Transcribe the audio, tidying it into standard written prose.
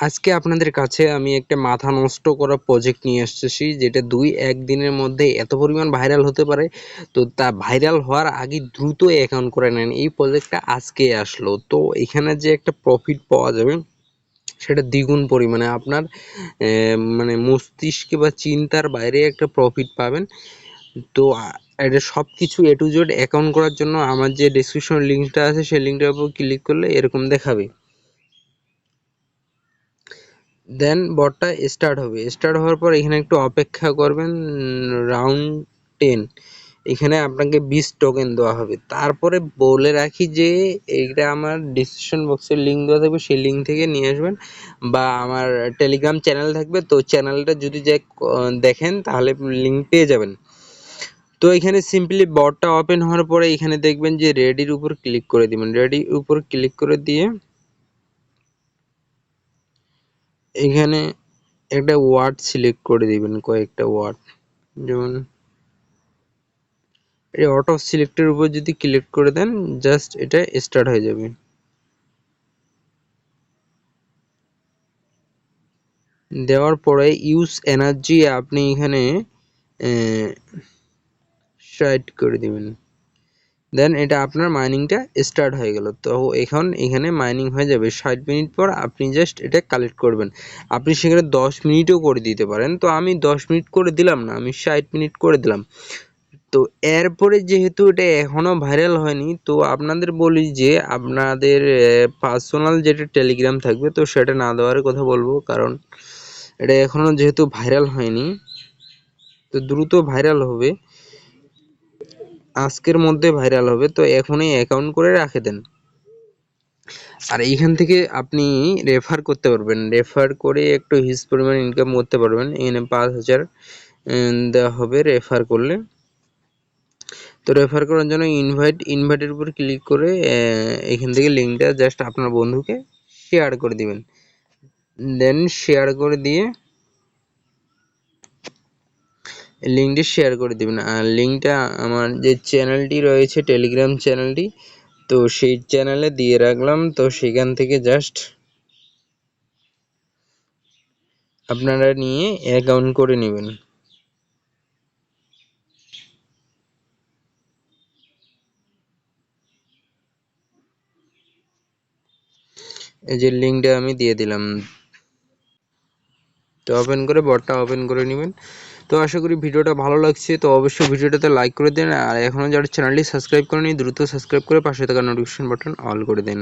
আজকে আপনাদের কাছে আমি একটা মাথা নষ্ট করা প্রজেক্ট নিয়ে আসতেছি, যেটা 2-1 দিনের মধ্যে এত পরিমাণ ভাইরাল হতে পারে। তো তা ভাইরাল হওয়ার আগে দ্রুত অ্যাকাউন্ট করে নেন। এই প্রজেক্টটা আজকে আসলো, তো এখানে যে একটা প্রফিট পাওয়া যাবে সেটা দ্বিগুণ পরিমাণে আপনার মানে মস্তিষ্কে বা চিন্তার বাইরে একটা প্রফিট পাবেন। তো এটা সবকিছু এ টু জেড অ্যাকাউন্ট করার জন্য আমার যে ডেসক্রিপশন লিঙ্কটা আছে সেই লিঙ্কটার উপর ক্লিক করলে এরকম দেখাবে। দেন বটটা স্টার্ট হবে। স্টার্ট হওয়ার পর এখানে একটু অপেক্ষা করবেন। রাউন্ড 10 এখানে আপনাকে 20 টোকেন দেওয়া হবে। তারপরে বলে রাখি যে এইটা আমার ডিসক্রিপশন বক্সের লিঙ্ক দেওয়া থাকবে, সেই লিঙ্ক থেকে নিয়ে আসবেন, বা আমার টেলিগ্রাম চ্যানেল থাকবে, তো চ্যানেলটা যদি দেখেন তাহলে লিঙ্ক পেয়ে যাবেন। তো এখানে সিম্পলি বটটা ওপেন হওয়ার পরে এখানে দেখবেন যে রেডির উপর ক্লিক করে দিবেন। রেডির উপর ক্লিক করে দিয়ে এখানে একটা ওয়ার্ড সিলেক্ট করে দিবেন, কয়েকটা ওয়ার্ড, যেমন এই অটো সিলেক্টের উপর যদি ক্লিক করে দেন জাস্ট এটা স্টার্ট হয়ে যাবে। দেওয়ার পরে ইউজ এনার্জি আপনি এখানে 60 করে দিবেন। দেন এটা আপনার মাইনিংটা স্টার্ট হয়ে গেল। তো এখন এখানে মাইনিং হয়ে যাবে। 60 মিনিট পর আপনি জাস্ট এটা কালেক্ট করবেন। আপনি সেখানে 10 মিনিটও করে দিতে পারেন। তো আমি 10 মিনিট করে দিলাম না, আমি 60 মিনিট করে দিলাম। তো এরপরে যেহেতু এটা এখনো ভাইরাল হয়নি, তো আপনাদের বলি যে আপনাদের পার্সোনাল যেটা টেলিগ্রাম থাকবে তো সেটা না দেওয়ার কথা বলবো, কারণ এটা এখনো যেহেতু ভাইরাল হয়নি, তো দ্রুত ভাইরাল হবে, আজকের মধ্যে ভাইরাল হবে। তো এখনই অ্যাকাউন্ট করে রাখে দেন। আর এইখান থেকে আপনি রেফার করতে পারবেন, রেফার করে একটু হিউজ পরিমাণ ইনকাম করতে পারবেন। এখানে 5000 দেওয়া হবে রেফার করলে। তো রেফার করার জন্য ইনভাইটের উপর ক্লিক করে এখান থেকে লিঙ্কটা জাস্ট আপনার বন্ধুকে শেয়ার করে দিবেন। দেন শেয়ার করে দিয়ে লিঙ্কটি শেয়ার করে দিবেন। আর লিঙ্কটা আমার যে চ্যানেলটি রয়েছে টেলিগ্রাম চ্যানেলটি, তো সেই চ্যানেলে দিয়ে রাখলাম। তো সেখান থেকে জাস্ট আপনারা নিয়ে অ্যাকাউন্ট করে নেবেন। এই যে লিঙ্কটা আমি দিয়ে দিলাম। তো ওপেন করে বটটা ওপেন করে নেবেন। তো আশা করি ভিডিওটা ভালো লাগছে। তো অবশ্যই ভিডিওটাতে লাইক করে দেন, আর এখনও যারা চ্যানেলটি সাবস্ক্রাইব করেনি দ্রুত সাবস্ক্রাইব করে পাশে থাকা নোটিফিকেশন বাটন অল করে দেন।